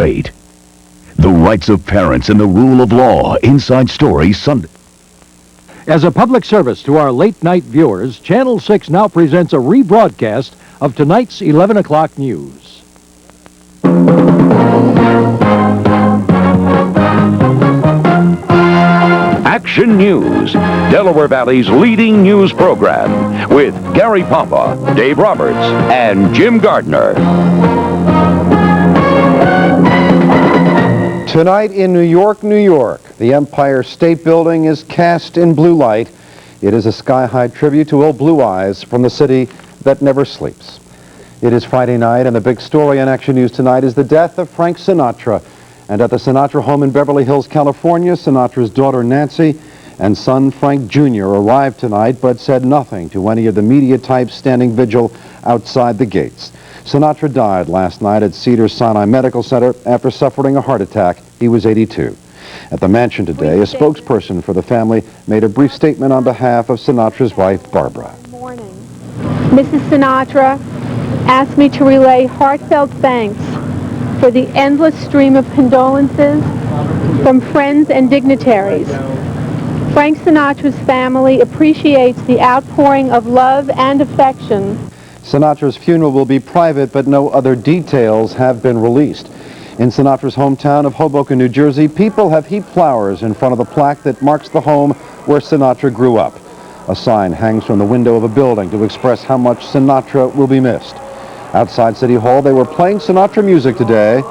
8. The rights of parents and the rule of law. Inside Story Sunday. As a public service to our late-night viewers, Channel 6 now presents a rebroadcast of tonight's 11 o'clock news. Action News, Delaware Valley's leading news program, with Gary Papa, Dave Roberts, and Jim Gardner. Tonight in New York, New York, the Empire State Building is cast in blue light. It is a sky-high tribute to old Blue Eyes from the city that never sleeps. It is Friday night, and the big story on Action News tonight is the death of Frank Sinatra. And at the Sinatra home in Beverly Hills, California, Sinatra's daughter Nancy and son Frank Jr. arrived tonight but said nothing to any of the media types standing vigil outside the gates. Sinatra died last night at Cedars-Sinai Medical Center after suffering a heart attack. He was 82. At the mansion today, a spokesperson for the family made a brief statement on behalf of Sinatra's wife, Barbara. Good morning. Mrs. Sinatra asked me to relay heartfelt thanks for the endless stream of condolences from friends and dignitaries. Frank Sinatra's family appreciates the outpouring of love and affection. Sinatra's funeral will be private, but no other details have been released. In Sinatra's hometown of Hoboken, New Jersey, people have heaped flowers in front of the plaque that marks the home where Sinatra grew up. A sign hangs from the window of a building to express how much Sinatra will be missed. Outside City Hall, they were playing Sinatra music today.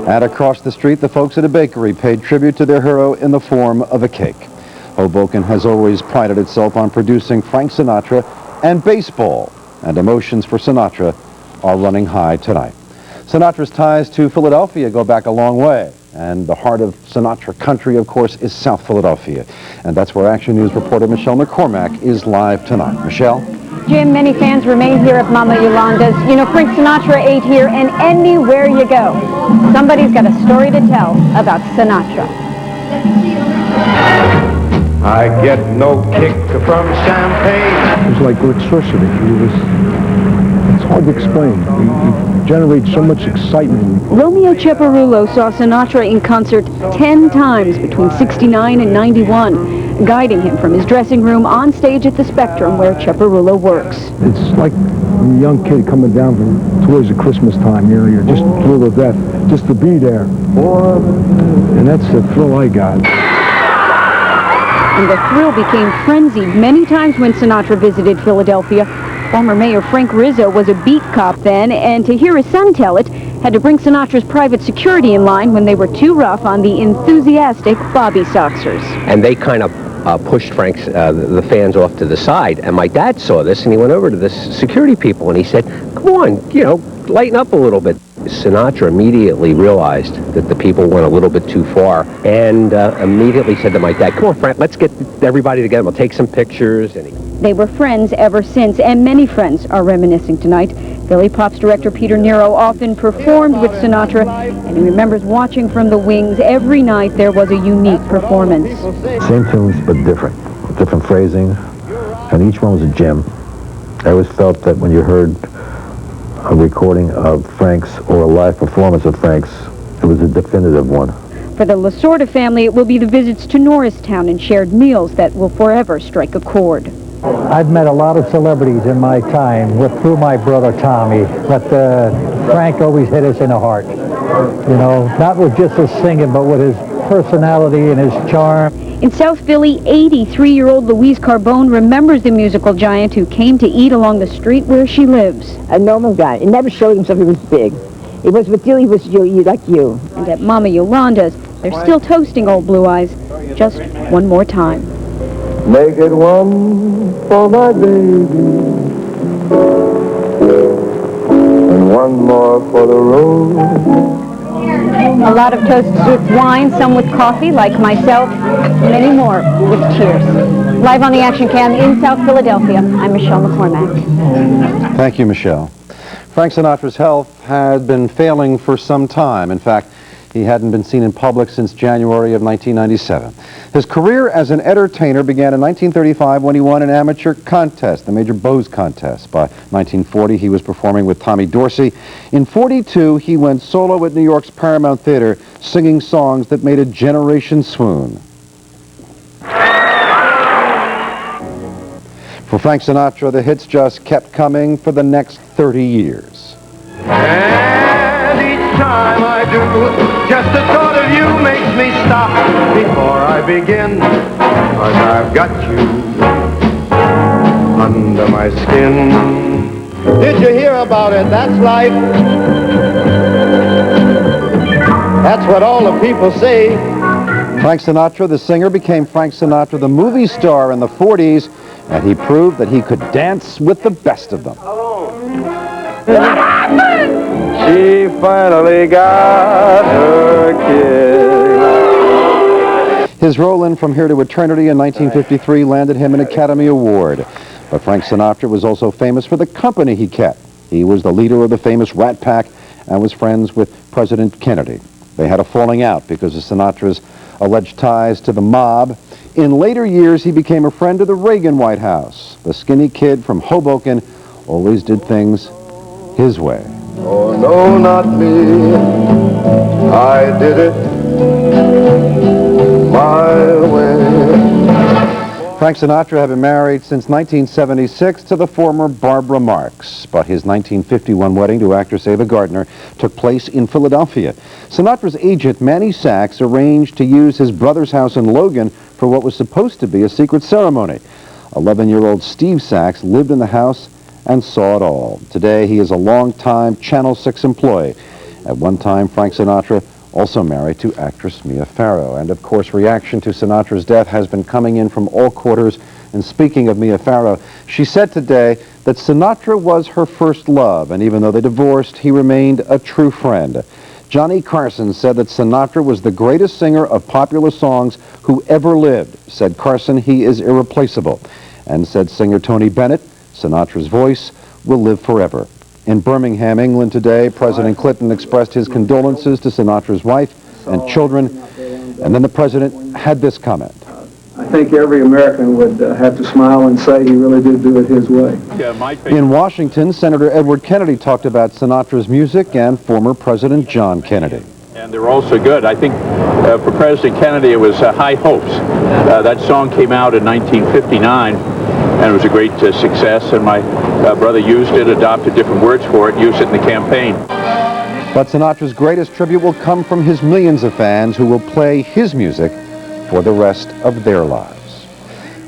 And across the street, the folks at a bakery paid tribute to their hero in the form of a cake. Hoboken has always prided itself on producing Frank Sinatra and baseball, and emotions for Sinatra are running high tonight. Sinatra's ties to Philadelphia go back a long way, and the heart of Sinatra country, of course, is South Philadelphia. And that's where Action News reporter Michelle McCormack is live tonight. Michelle? Jim, many fans remain here at Mama Yolanda's. You know, Frank Sinatra ate here, and anywhere you go, somebody's got a story to tell about Sinatra. I get no kick from champagne. It was like electricity. It's hard to explain. He generates so much excitement. Romeo Ceparulo saw Sinatra in concert 10 times between 69 and 91, guiding him from his dressing room on stage at the Spectrum where Ceparulo works. It's like a young kid coming down from towards the Christmas time, you know, you're just thrilled to death just to be there. And that's the thrill I got. And the thrill became frenzied many times when Sinatra visited Philadelphia. Former Mayor Frank Rizzo was a beat cop then, and to hear his son tell it, had to bring Sinatra's private security in line when they were too rough on the enthusiastic Bobby Soxers. And they kind of pushed Frank's, the fans off to the side. And my dad saw this, and he went over to the security people, and he said, come on, you know, lighten up a little bit. Sinatra immediately realized that the people went a little bit too far, and immediately said to my dad, come on, Frank, let's get everybody together. We'll take some pictures. And they were friends ever since, and many friends are reminiscing tonight. Philly Pop's director Peter Nero often performed with Sinatra, and he remembers watching from the wings every night there was a unique performance. Same tunes, but different. Different phrasing, and each one was a gem. I always felt that when you heard a recording of Frank's or a live performance of Frank's, it was a definitive one. For the Lasorda family, it will be the visits to Norristown and shared meals that will forever strike a chord. I've met a lot of celebrities in my time through my brother Tommy, but Frank always hit us in the heart. You know, not with just his singing, but with his personality and his charm. In South Philly, 83-year-old Louise Carbone remembers the musical giant who came to eat along the street where she lives. A normal guy. He never showed himself he was big. He was with you, he was you, like you. And at Mama Yolanda's, they're still toasting old Blue Eyes just one more time. Make it one for my baby, and one more for the road. A lot of toasts with wine, some with coffee, like myself, many more with cheers. Live on the Action Cam in South Philadelphia, I'm Michelle McCormack. Thank you, Michelle. Frank Sinatra's health had been failing for some time. In fact, He hadn't been seen in public since January of 1997. His career as an entertainer began in 1935 when he won an amateur contest, the Major Bowes Contest. By 1940, he was performing with Tommy Dorsey. In 42, he went solo at New York's Paramount Theater, singing songs that made a generation swoon. For Frank Sinatra, the hits just kept coming for the next 30 years. And each time I do, just the thought of you makes me stop before I begin, 'cause I've got you under my skin. Did you hear about it? That's life. That's what all the people say. Frank Sinatra, the singer, became Frank Sinatra, the movie star in the 40s, and he proved that he could dance with the best of them. She finally got her kid. His role in From Here to Eternity in 1953 landed him an Academy Award. But Frank Sinatra was also famous for the company he kept. He was the leader of the famous Rat Pack and was friends with President Kennedy. They had a falling out because of Sinatra's alleged ties to the mob. In later years, he became a friend of the Reagan White House. The skinny kid from Hoboken always did things his way. Oh, no, not me. I did it my way. Frank Sinatra had been married since 1976 to the former Barbara Marx, but his 1951 wedding to actress Ava Gardner took place in Philadelphia. Sinatra's agent, Manny Sachs, arranged to use his brother's house in Logan for what was supposed to be a secret ceremony. 11-year-old Steve Sachs lived in the house and saw it all. Today, he is a long-time Channel 6 employee. At one time, Frank Sinatra also married to actress Mia Farrow. And of course, reaction to Sinatra's death has been coming in from all quarters. And speaking of Mia Farrow, she said today that Sinatra was her first love, and even though they divorced, he remained a true friend. Johnny Carson said that Sinatra was the greatest singer of popular songs who ever lived. Said Carson, he is irreplaceable. And said singer Tony Bennett, Sinatra's voice will live forever. In Birmingham, England today, President Clinton expressed his condolences to Sinatra's wife and children, and then the president had this comment. I think every American would have to smile and say he really did do it his way. In Washington, Senator Edward Kennedy talked about Sinatra's music and former President John Kennedy. And they were also good. I think for President Kennedy it was High Hopes. That song came out in 1959. And it was a great success, and my brother used it, adopted different words for it, used it in the campaign. But Sinatra's greatest tribute will come from his millions of fans who will play his music for the rest of their lives.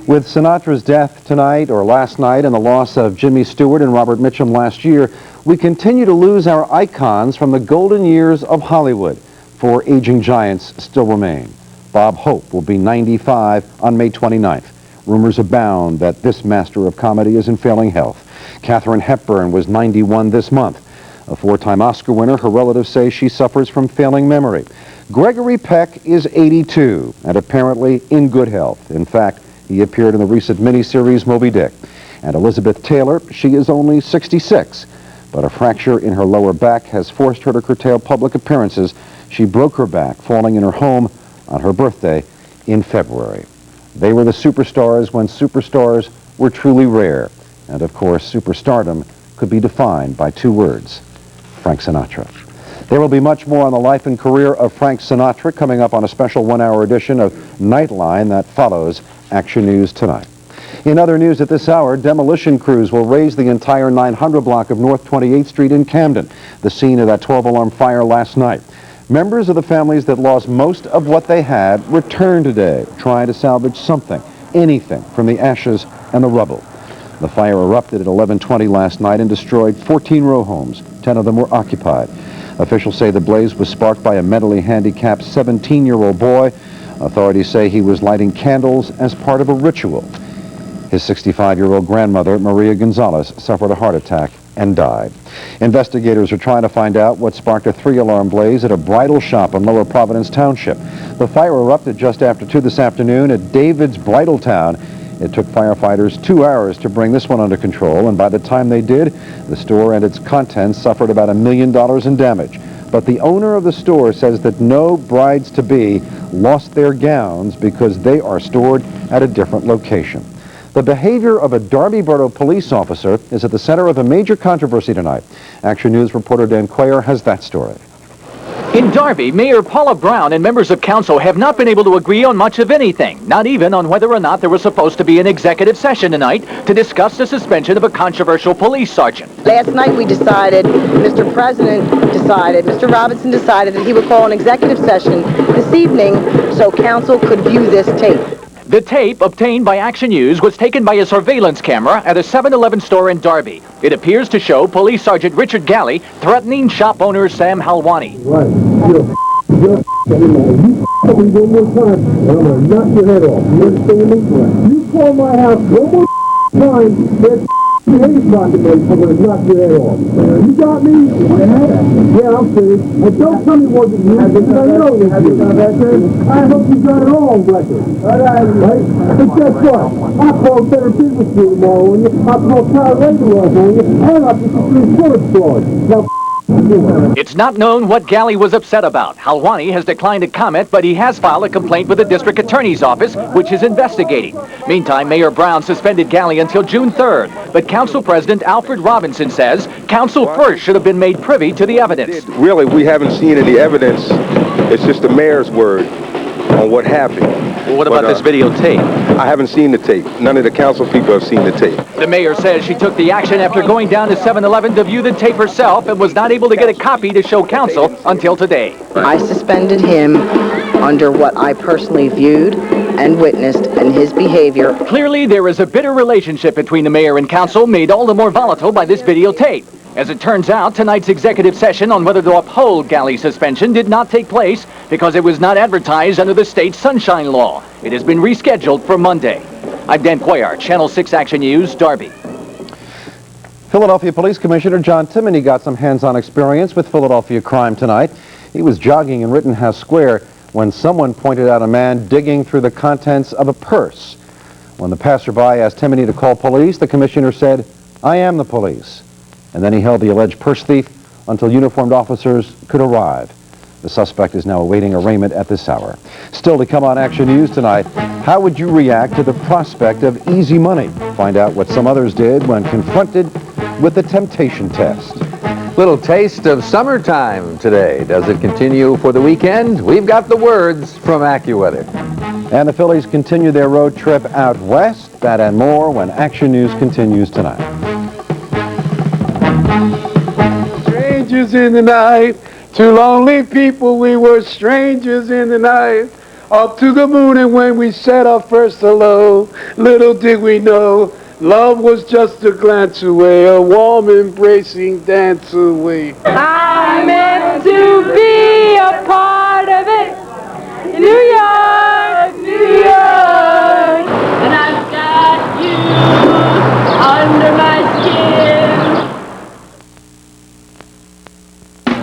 With Sinatra's death tonight, or last night, and the loss of Jimmy Stewart and Robert Mitchum last year, we continue to lose our icons from the golden years of Hollywood, for aging giants still remain. Bob Hope will be 95 on May 29th. Rumors abound that this master of comedy is in failing health. Katharine Hepburn was 91 this month. A four-time Oscar winner, her relatives say she suffers from failing memory. Gregory Peck is 82 and apparently in good health. In fact, he appeared in the recent miniseries Moby Dick. And Elizabeth Taylor, she is only 66, but a fracture in her lower back has forced her to curtail public appearances. She broke her back falling in her home on her birthday in February. They were the superstars when superstars were truly rare. And of course, superstardom could be defined by two words: Frank Sinatra. There will be much more on the life and career of Frank Sinatra coming up on a special one-hour edition of Nightline that follows Action News Tonight. In other news at this hour, demolition crews will raise the entire 900 block of North 28th Street in Camden, the scene of that 12-alarm fire last night. Members of the families that lost most of what they had returned today, trying to salvage something, anything, from the ashes and the rubble. The fire erupted at 11:20 last night and destroyed 14 row homes. 10 of them were occupied. Officials say the blaze was sparked by a mentally handicapped 17-year-old boy. Authorities say he was lighting candles as part of a ritual. His 65-year-old grandmother, Maria Gonzalez, suffered a heart attack and died. Investigators are trying to find out what sparked a 3-alarm blaze at a bridal shop in Lower Providence Township. The fire erupted just after 2 this afternoon at David's Bridal Town. It took firefighters 2 hours to bring this one under control, and by the time they did, the store and its contents suffered about $1 million in damage. But the owner of the store says that no brides-to-be lost their gowns because they are stored at a different location. The behavior of a Darby Borough police officer is at the center of a major controversy tonight. Action News reporter Dan Quayer has that story. In Darby, Mayor Paula Brown and members of council have not been able to agree on much of anything, not even on whether or not there was supposed to be an executive session tonight to discuss the suspension of a controversial police sergeant. Last night we decided, Mr. President decided, Mr. Robinson decided that he would call an executive session this evening so council could view this tape. The tape, obtained by Action News, was taken by a surveillance camera at a 7-Eleven store in Darby. It appears to show Police Sergeant Richard Galley threatening shop owner Sam Halwani. Right. You're you me one more time, and I'm going to knock your head off. You understand me? You call my house one more time, there's hate proclamation, I'm going to knock your head off. You got me? Yeah, I'm finished. And don't tell me what you do, because I know you do. I hope you got it all on record. Right? But guess what? I'll call Better Business Bureau tomorrow on you. I'll call child labor laws on you. And I'll get you 3 court fraud. Now, it's not known what Galley was upset about. Halwani has declined to comment, but he has filed a complaint with the district attorney's office, which is investigating. Meantime, Mayor Brown suspended Galley until June 3rd, but Council President Alfred Robinson says Council first should have been made privy to the evidence. Really, we haven't seen any evidence. It's just the mayor's word on what happened. Well, what about this videotape? I haven't seen the tape. None of the council people have seen the tape. The mayor says she took the action after going down to 7-Eleven to view the tape herself and was not able to get a copy to show council until today. I suspended him under what I personally viewed and witnessed in his behavior. Clearly, there is a bitter relationship between the mayor and council, made all the more volatile by this videotape. As it turns out, tonight's executive session on whether to uphold Galley's suspension did not take place because it was not advertised under the state's sunshine law. It has been rescheduled for Monday. I'm Dan Quayer, Channel 6 Action News, Darby. Philadelphia Police Commissioner John Timoney got some hands-on experience with Philadelphia crime tonight. He was jogging in Rittenhouse Square when someone pointed out a man digging through the contents of a purse. When the passerby asked Timoney to call police, the commissioner said, "I am the police." And then he held the alleged purse thief until uniformed officers could arrive. The suspect is now awaiting arraignment at this hour. Still to come on Action News tonight, how would you react to the prospect of easy money? Find out what some others did when confronted with the temptation test. Little taste of summertime today. Does it continue for the weekend? We've got the words from AccuWeather. And the Phillies continue their road trip out west. That and more when Action News continues tonight. Strangers in the night, two lonely people, we were strangers in the night. Up to the moon, and when we said our first hello, little did we know, love was just a glance away, a warm embracing dance away. I meant to be a part of it. New York, New York, and I've got you under my skin.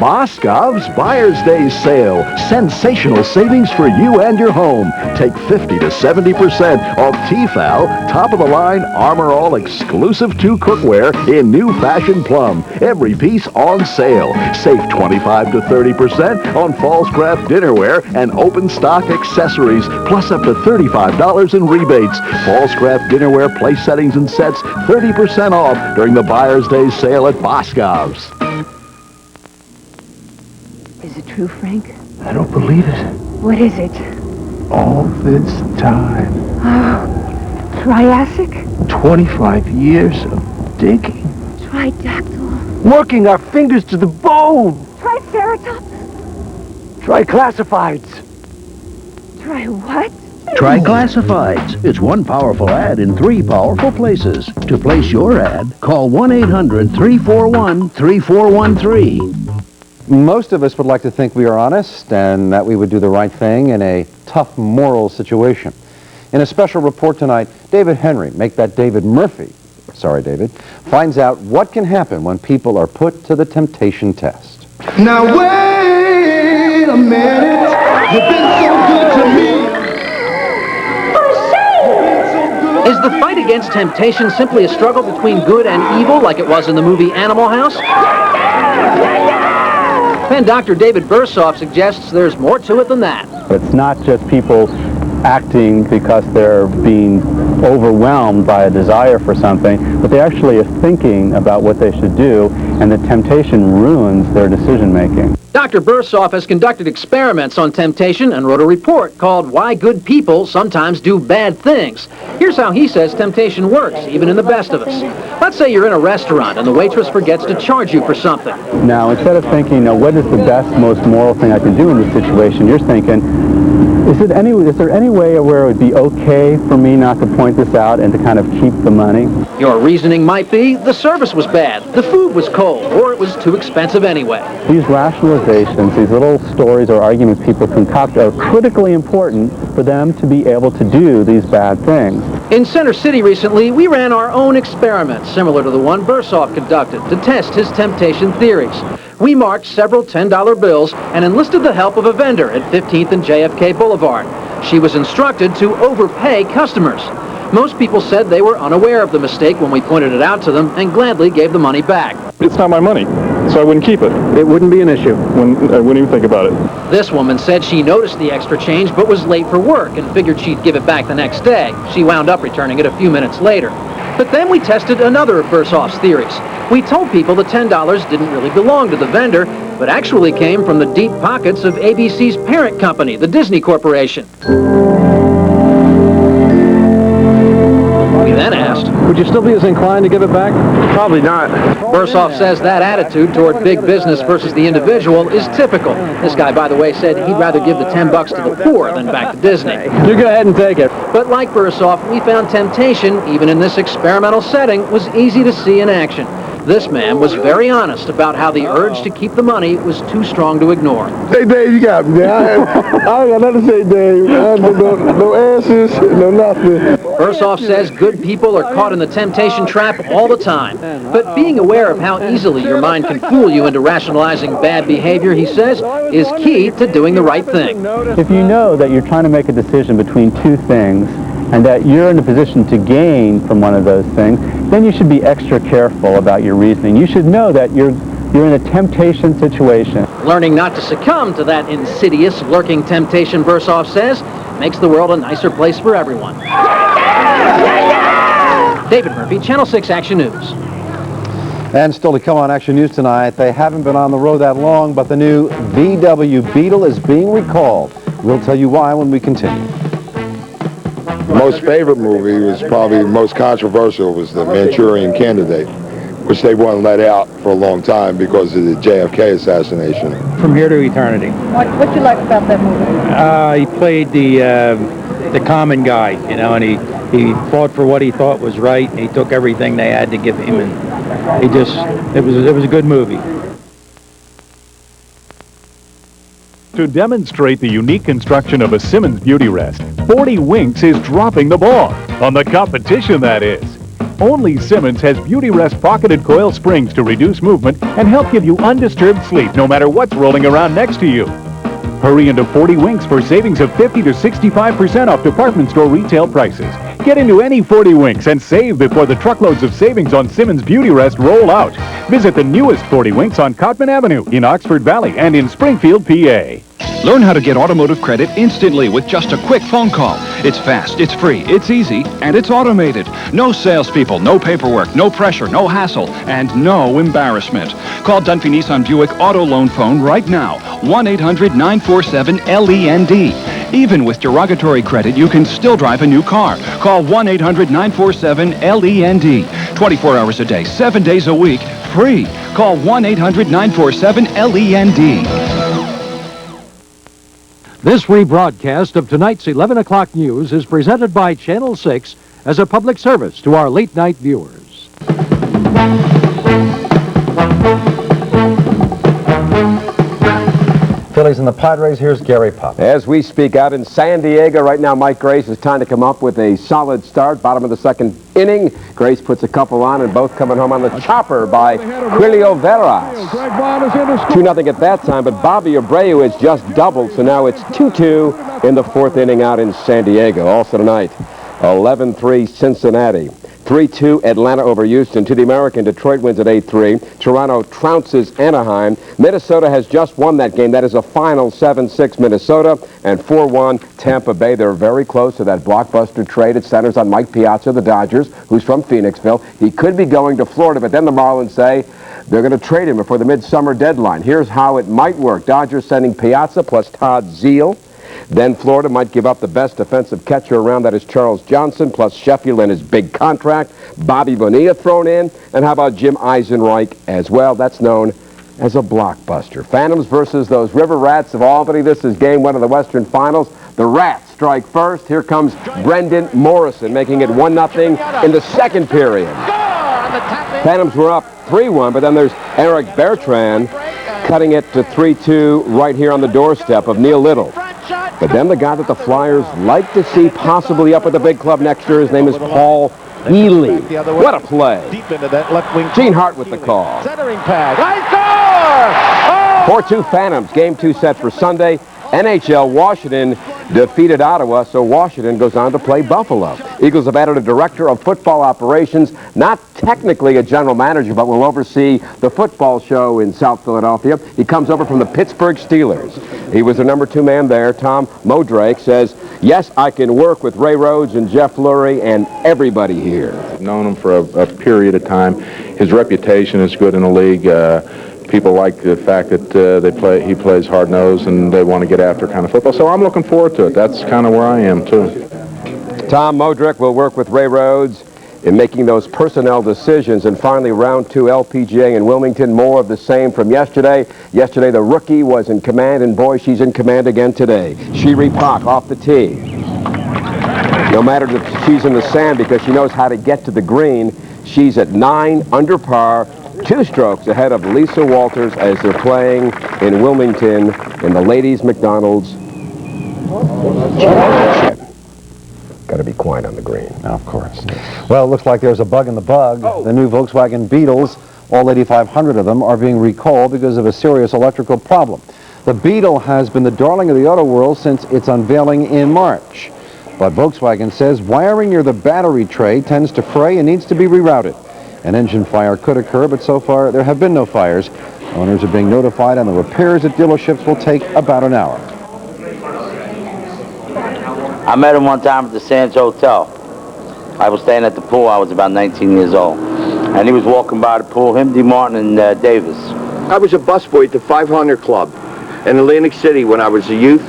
Boscov's Buyer's Day sale. Sensational savings for you and your home. Take 50 to 70% off Tefal, top-of-the-line Armor All exclusive 2 cookware in new fashion plum. Every piece on sale. Save 25 to 30% on Falls Craft dinnerware and open stock accessories, plus up to $35 in rebates. Falls Craft dinnerware place settings and sets 30% off during the Buyer's Day sale at Boscov's. Is it true, Frank? I don't believe it. What is it? All this time. Oh, Triassic? 25 years of digging. Tridactyl? Working our fingers to the bone. Triceratops? Triclassifieds. Try what? Try Classifieds. It's one powerful ad in 3 powerful places. To place your ad, call 1-800-341-3413. Most of us would like to think we are honest and that we would do the right thing in a tough moral situation. In a special report tonight, David Henry, make that David Murphy, sorry David, finds out what can happen when people are put to the temptation test. Now wait a minute, you've been so good to me. Is the fight against temptation simply a struggle between good and evil like it was in the movie Animal House? And Dr. David Bursoff suggests there's more to it than that. It's not just people acting because they're being overwhelmed by a desire for something, but they actually are thinking about what they should do, and the temptation ruins their decision-making. Dr. Bursoff has conducted experiments on temptation and wrote a report called Why Good People Sometimes Do Bad Things. Here's how he says temptation works, even in the best of us. Let's say you're in a restaurant and the waitress forgets to charge you for something. Now, instead of thinking, what is the best, most moral thing I can do in this situation, you're thinking, is there any way where it would be okay for me not to point this out and to kind of keep the money? Your reasoning might be the service was bad, the food was cold, or it was too expensive anyway. These rationalizations, these little stories or arguments people concoct are critically important for them to be able to do these bad things. In Center City recently, we ran our own experiment, similar to the one Bursoff conducted, to test his temptation theories. We marked several $10 bills and enlisted the help of a vendor at 15th and JFK Boulevard. She was instructed to overpay customers. Most people said they were unaware of the mistake when we pointed it out to them and gladly gave the money back. It's not my money, so I wouldn't keep it. It wouldn't be an issue. I wouldn't even think about it. This woman said she noticed the extra change but was late for work and figured she'd give it back the next day. She wound up returning it a few minutes later. But then we tested another of Bursoff's theories. We told people the $10 didn't really belong to the vendor, but actually came from the deep pockets of ABC's parent company, the Disney Corporation. We then asked, would you still be as inclined to give it back? Probably not. Bursoff says that attitude toward big business versus the individual is typical. This guy, by the way, said he'd rather give the $10 to the poor than back to Disney. You go ahead and take it. But like Bursoff, we found temptation, even in this experimental setting, was easy to see in action. This man was very honest about how the urge to keep the money was too strong to ignore. Hey, Dave, you got me. I ain't got nothing to say, Dave. No answers, no nothing. Bursoff says good people are caught in the temptation trap all the time. But being aware of how easily your mind can fool you into rationalizing bad behavior, he says, is key to doing the right thing. If you know that you're trying to make a decision between two things, and that you're in a position to gain from one of those things, then you should be extra careful about your reasoning. You should know that you're in a temptation situation. Learning not to succumb to that insidious, lurking temptation, Bursoff says, makes the world a nicer place for everyone. David Murphy, Channel 6 Action News. And still to come on Action News tonight, they haven't been on the road that long, but the new VW Beetle is being recalled. We'll tell you why when we continue. Most favorite movie was probably most controversial was The Manchurian Candidate, which they wouldn't let out for a long time because of the JFK assassination. From Here to Eternity. What'd you like about that movie? He played the common guy, and he fought for what he thought was right, and he took everything they had to give him, and it was a good movie. To demonstrate the unique construction of a Simmons Beauty Rest, 40 Winks is dropping the ball. On the competition, that is. Only Simmons has Beauty Rest pocketed coil springs to reduce movement and help give you undisturbed sleep no matter what's rolling around next to you. Hurry into 40 Winks for savings of 50 to 65% off department store retail prices. Get into any 40 Winks and save before the truckloads of savings on Simmons Beauty Rest roll out. Visit the newest 40 Winks on Cotman Avenue in Oxford Valley and in Springfield, PA. Learn how to get automotive credit instantly with just a quick phone call. It's fast, it's free, it's easy, and it's automated. No salespeople, no paperwork, no pressure, no hassle, and no embarrassment. Call Dunphy Nissan Buick Auto Loan Phone right now. 1-800-947-LEND. Even with derogatory credit, you can still drive a new car. Call 1-800-947-LEND. 24 hours a day, 7 days a week, free. Call 1-800-947-LEND. This rebroadcast of tonight's 11 o'clock news is presented by Channel 6 as a public service to our late-night viewers. Phillies and the Padres, here's Gary Pop. As we speak out in San Diego right now, Mike Grace is trying to come up with a solid start. Bottom of the second inning. Grace puts a couple on, and both coming home on the chopper by Julio Veras. 2-0 at that time, but Bobby Abreu has just doubled, so now it's 2-2 in the fourth inning out in San Diego. Also tonight, 11-3 Cincinnati. 3-2 Atlanta over Houston. To the American, Detroit wins at 8-3. Toronto trounces Anaheim. Minnesota has just won that game. That is a final 7-6 Minnesota and 4-1 Tampa Bay. They're very close to that blockbuster trade. It centers on Mike Piazza, the Dodgers, who's from Phoenixville. He could be going to Florida, but then the Marlins say they're going to trade him before the midsummer deadline. Here's how it might work. Dodgers sending Piazza plus Todd Zeile. Then Florida might give up the best defensive catcher around, that is Charles Johnson, plus Sheffield and his big contract. Bobby Bonilla thrown in. And how about Jim Eisenreich as well? That's known as a blockbuster. Phantoms versus those River Rats of Albany. This is game 1 of the Western Finals. The Rats strike first. Here comes Brendan Morrison, making it 1-0 in the second period. Phantoms were up 3-1, but then there's Eric Bertrand cutting it to 3-2 right here on the doorstep of Neil Little. But then the guy that the Flyers like to see possibly up at the big club next year, his name is Paul Healy. What a play. Deep into that left wing. Gene Hart with the call. Centering pass. I score! 4-2 Phantoms. Game 2 set for Sunday. NHL Washington defeated Ottawa, so Washington goes on to play Buffalo. Eagles have added a director of football operations, not technically a general manager, but will oversee the football show in South Philadelphia. He comes over from the Pittsburgh Steelers. He was the number 2 man there. Tom Modrake says, yes, I can work with Ray Rhodes and Jeff Lurie and everybody here. I've known him for a period of time. His reputation is good in the league. People like the fact that he plays hard-nosed and they want to get after kind of football. So I'm looking forward to it. That's kind of where I am, too. Tom Modrake will work with Ray Rhodes in making those personnel decisions. And finally, round 2 LPGA in Wilmington. More of the same from yesterday. Yesterday, the rookie was in command, and boy, she's in command again today. Shiri Pak off the tee. No matter if she's in the sand because she knows how to get to the green, she's at 9 under par. 2 strokes ahead of Lisa Walters as they're playing in Wilmington in the Ladies McDonald's Championship. Got to be quiet on the green. Of course. Well, it looks like there's a bug in the bug. The new Volkswagen Beetles, all 8,500 of them, are being recalled because of a serious electrical problem. The Beetle has been the darling of the auto world since its unveiling in March. But Volkswagen says wiring near the battery tray tends to fray and needs to be rerouted. An engine fire could occur, but so far there have been no fires. Owners are being notified, and the repairs at dealerships will take about an hour. I met him one time at the Sands Hotel. I was staying at the pool. I was about 19 years old. And he was walking by the pool, him, D. Martin, and Davis. I was a busboy at the 500 Club in Atlantic City when I was a youth.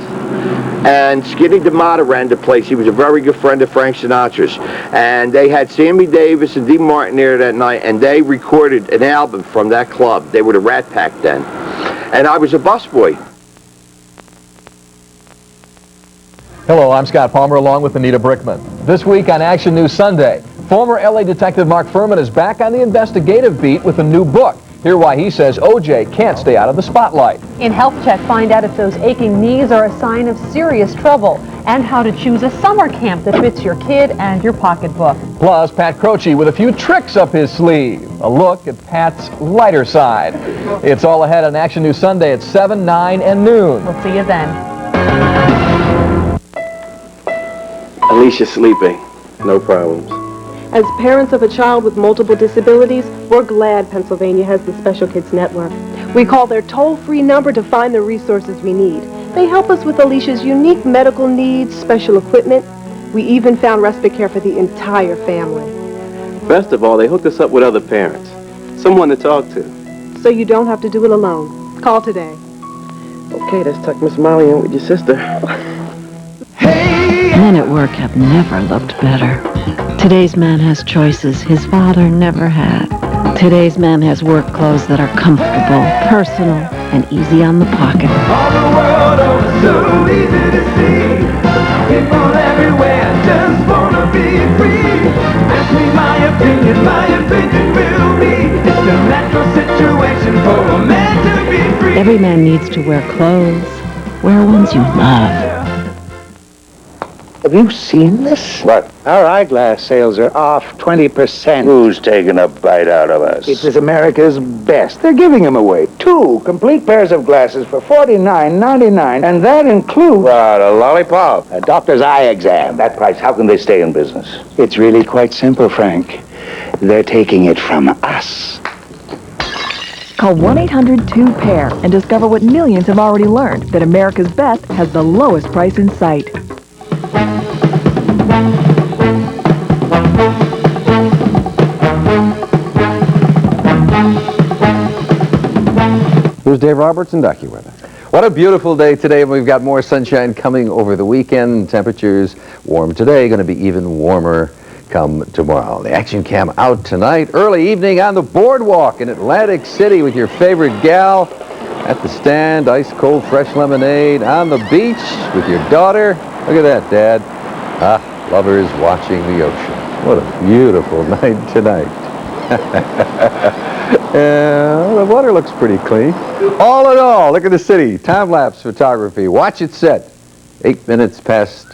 And Skinny DeMata ran the place. He was a very good friend of Frank Sinatra's. And they had Sammy Davis and Dean Martin there that night, and they recorded an album from that club. They were the Rat Pack then. And I was a busboy. Hello, I'm Scott Palmer along with Anita Brickman. This week on Action News Sunday, former LA detective Mark Furman is back on the investigative beat with a new book. Hear why he says OJ can't stay out of the spotlight. In Health Check, find out if those aching knees are a sign of serious trouble and how to choose a summer camp that fits your kid and your pocketbook. Plus, Pat Croce with a few tricks up his sleeve. A look at Pat's lighter side. It's all ahead on Action News Sunday at 7, 9, and noon. We'll see you then. Alicia's sleeping. No problems. As parents of a child with multiple disabilities, we're glad Pennsylvania has the Special Kids Network. We call their toll-free number to find the resources we need. They help us with Alicia's unique medical needs, special equipment. We even found respite care for the entire family. Best of all, they hooked us up with other parents. Someone to talk to. So you don't have to do it alone. Call today. Okay, let's tuck Miss Molly in with your sister. Men at work have never looked better. Today's man has choices his father never had. Today's man has work clothes that are comfortable, personal, and easy on the pocket. All the world over, so easy to see. People everywhere just wanna be free. Ask me my opinion will be. It's a natural situation for a man to be free. Every man needs to wear clothes. Wear ones you love. Have you seen this? What? Our eyeglass sales are off 20%. Who's taking a bite out of us? It is America's best. They're giving them away. 2 complete pairs of glasses for $49.99, and that includes... What, a lollipop? A doctor's eye exam. That price, how can they stay in business? It's really quite simple, Frank. They're taking it from us. Call 1-800-2-PAIR and discover what millions have already learned, that America's Best has the lowest price in sight. Here's Dave Roberts and DocuWeather. What a beautiful day today. We've got more sunshine coming over the weekend. Temperatures warm today, going to be even warmer come tomorrow. The action cam out tonight, early evening on the boardwalk in Atlantic City with your favorite gal at the stand, ice cold fresh lemonade, on the beach with your daughter. Look at that, Dad. Lovers watching the ocean. What a beautiful night tonight. The water looks pretty clean. All in all, look at the city. Time-lapse photography. Watch it set. 9 minutes past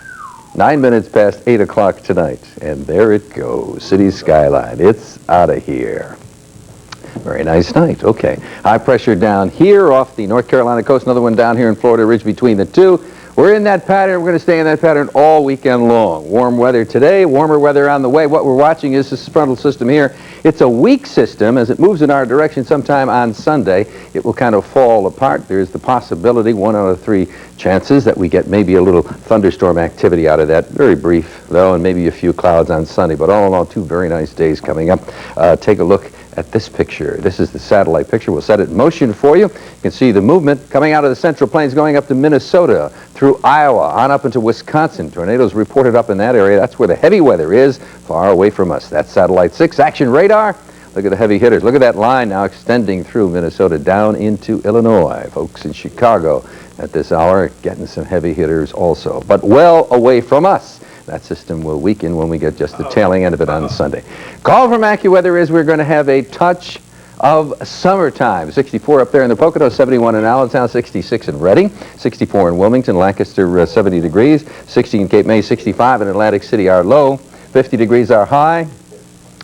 8 o'clock tonight. And there it goes. City skyline. It's out of here. Very nice night. Okay. High pressure down here off the North Carolina coast. Another one down here in Florida Ridge between the two. We're in that pattern. We're going to stay in that pattern all weekend long. Warm weather today, warmer weather on the way. What we're watching is this frontal system here. It's a weak system. As it moves in our direction sometime on Sunday, it will kind of fall apart. There's the possibility, 1 out of 3 chances, that we get maybe a little thunderstorm activity out of that. Very brief, though, and maybe a few clouds on Sunday. But all in all, 2 very nice days coming up. Take a look at this picture. This is the satellite picture. We'll set it in motion for you. You can see the movement coming out of the Central Plains going up to Minnesota, through Iowa, on up into Wisconsin. Tornadoes reported up in that area. That's where the heavy weather is, far away from us. That's Satellite 6. Action radar. Look at the heavy hitters. Look at that line now extending through Minnesota down into Illinois. Folks in Chicago at this hour getting some heavy hitters also, but well away from us. That system will weaken when we get just the tailing end of it on Sunday. Call from AccuWeather is we're going to have a touch of summertime. 64 up there in the Poconos, 71 in Allentown, 66 in Reading, 64 in Wilmington, Lancaster 70 degrees, 60 in Cape May, 65 in Atlantic City our low, 50 degrees our high,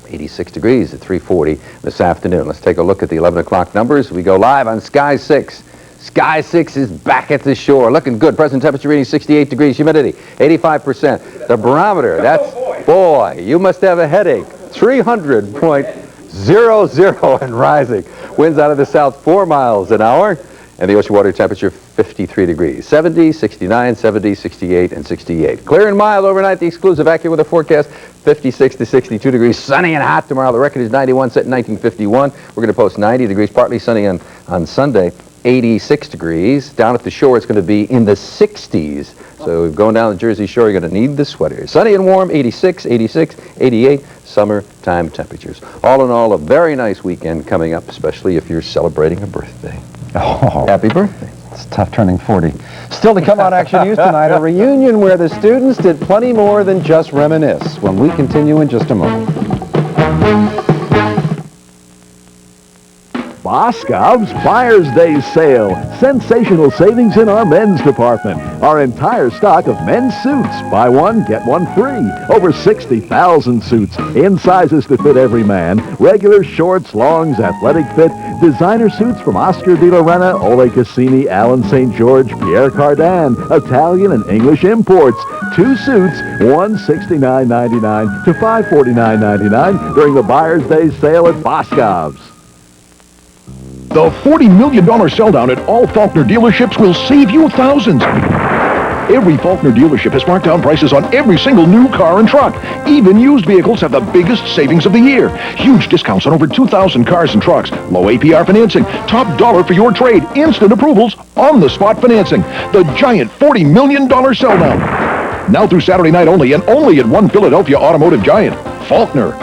86 degrees at 3:40 this afternoon. Let's take a look at the 11 o'clock numbers. We go live on Sky 6. Sky 6 is back at the shore, looking good. Present temperature reading 68 degrees, humidity 85%. The barometer, that's, boy, you must have a headache, 300.00 and rising. Winds out of the south 4 miles an hour, and the ocean water temperature 53 degrees. 70, 69, 70, 68, and 68. Clear and mild overnight, the exclusive AccuWeather forecast, 56 to 62 degrees. Sunny and hot tomorrow. The record is 91, set in 1951. We're going to post 90 degrees, partly sunny on Sunday. 86 degrees. Down at the shore, it's going to be in the 60s. So going down the Jersey Shore, you're going to need the sweater. Sunny and warm, 86, 86, 88, summertime temperatures. All in all, a very nice weekend coming up, especially if you're celebrating a birthday. Oh, happy birthday. It's tough turning 40. Still to come on Action News tonight, a reunion where the students did plenty more than just reminisce when we continue in just a moment. Boscov's Buyer's Day Sale. Sensational savings in our men's department. Our entire stock of men's suits. Buy one, get one free. Over 60,000 suits in sizes to fit every man. Regular, shorts, longs, athletic fit. Designer suits from Oscar de la Renta, Ole Cassini, Alan St. George, Pierre Cardin. Italian and English imports. 2 suits, one $69.99 to $549.99 during the Buyer's Day Sale at Boscov's. The $40 million sell-down at all Faulkner dealerships will save you thousands. Every Faulkner dealership has marked down prices on every single new car and truck. Even used vehicles have the biggest savings of the year. Huge discounts on over 2,000 cars and trucks. Low APR financing. Top dollar for your trade. Instant approvals. On-the-spot financing. The giant $40 million sell-down. Now through Saturday night only, and only at one Philadelphia automotive giant, Faulkner.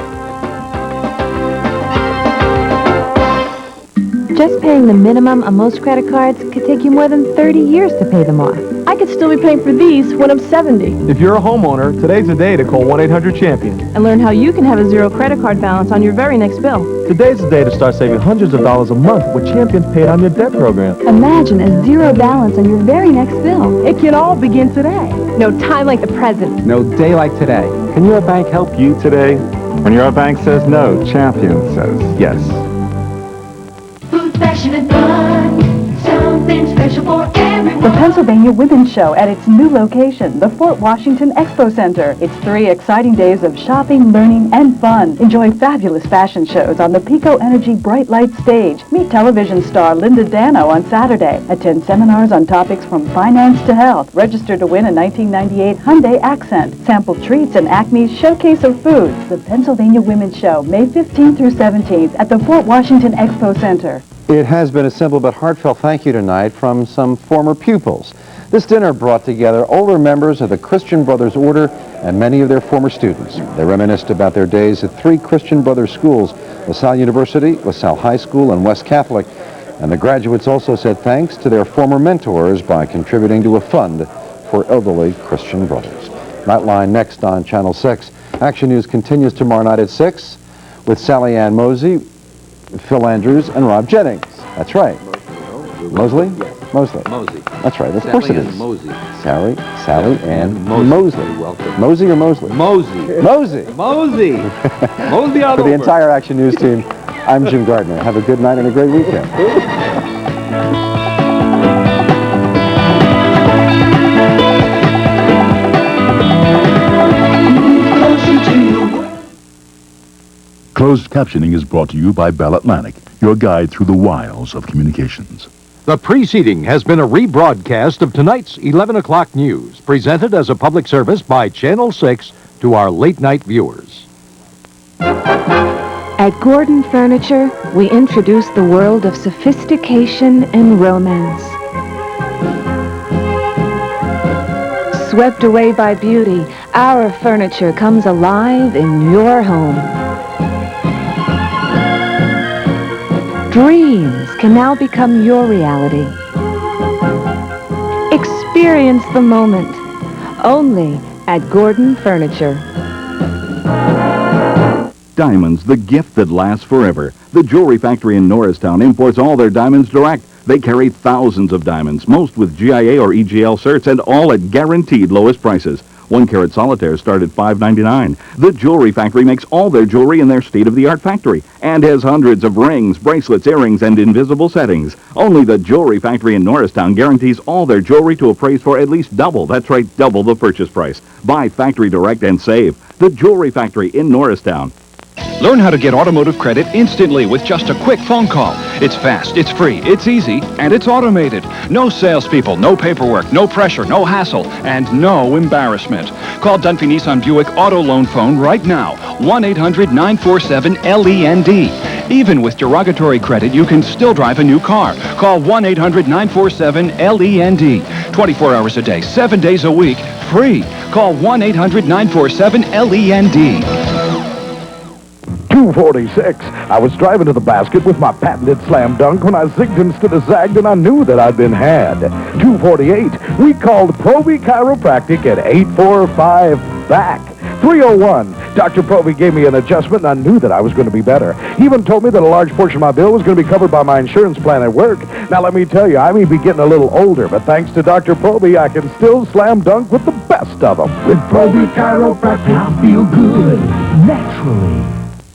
Just paying the minimum on most credit cards could take you more than 30 years to pay them off. I could could still be paying for these when I'm 70. If you're a homeowner, today's the day to call 1-800-CHAMPION. And learn how you can have a zero credit card balance on your very next bill. Today's the day to start saving hundreds of dollars a month with Champion's Paid on Your Debt program. Imagine a zero balance on your very next bill. It can all begin today. No time like the present. No day like today. Can your bank help you today? When your bank says no, Champion says yes. Food, fashion, and fun. Something special for everyone. The Pennsylvania Women's Show at its new location, the Fort Washington Expo Center. It's 3 exciting days of shopping, learning, and fun. Enjoy fabulous fashion shows on the Pico Energy Bright Light stage. Meet television star Linda Dano on Saturday. Attend seminars on topics from finance to health. Register to win a 1998 Hyundai Accent. Sample treats and Acme's Showcase of Foods. The Pennsylvania Women's Show, May 15th through 17th at the Fort Washington Expo Center. It has been a simple but heartfelt thank you tonight from some former pupils. This dinner brought together older members of the Christian Brothers Order and many of their former students. They reminisced about their days at 3 Christian Brothers schools, LaSalle University, LaSalle High School, and West Catholic. And the graduates also said thanks to their former mentors by contributing to a fund for elderly Christian brothers. Nightline next on Channel 6. Action News continues tomorrow night at 6 with Sally Ann Mosey, Phil Andrews, and Rob Jennings. That's right. Mosley? Mosley. Mosey. That's right. Of course it is. Mosey. Sally and Mosley. Welcome. Mosey or Mosley? Mosey. Mosey. Mosey. Mosey all For the over. entire Action News team, I'm Jim Gardner. Have a good night and a great weekend. Closed captioning is brought to you by Bell Atlantic, your guide through the wiles of communications. The preceding has been a rebroadcast of tonight's 11 o'clock news, presented as a public service by Channel 6 to our late-night viewers. At Gordon Furniture, we introduce the world of sophistication and romance. Swept away by beauty, our furniture comes alive in your home. Dreams can now become your reality. Experience the moment, only at Gordon Furniture. Diamonds, the gift that lasts forever. The Jewelry Factory in Norristown imports all their diamonds direct. They carry thousands of diamonds, most with GIA or EGL certs, and all at guaranteed lowest prices. 1-carat solitaires start at $5.99. The Jewelry Factory makes all their jewelry in their state-of-the-art factory and has hundreds of rings, bracelets, earrings, and invisible settings. Only the Jewelry Factory in Norristown guarantees all their jewelry to appraise for at least double, that's right, double the purchase price. Buy factory direct and save. The Jewelry Factory in Norristown. Learn how to get automotive credit instantly with just a quick phone call. It's fast, it's free, it's easy, and it's automated. No salespeople, no paperwork, no pressure, no hassle, and no embarrassment. Call Dunphy Nissan Buick Auto Loan Phone right now. 1-800-947-LEND. Even with derogatory credit, you can still drive a new car. Call 1-800-947-LEND. 24 hours a day, 7 days a week, free. Call 1-800-947-LEND. 246. I was driving to the basket with my patented slam dunk when I zigged instead of zagged, and I knew that I'd been had. 248. We called Proby Chiropractic at 845-BACK. 301. Dr. Proby gave me an adjustment, and I knew that I was going to be better. He even told me that a large portion of my bill was going to be covered by my insurance plan at work. Now, let me tell you, I may be getting a little older, but thanks to Dr. Proby, I can still slam dunk with the best of them. With Proby Chiropractic, I feel good naturally.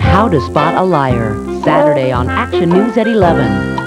How to Spot a Liar, Saturday on Action News at 11.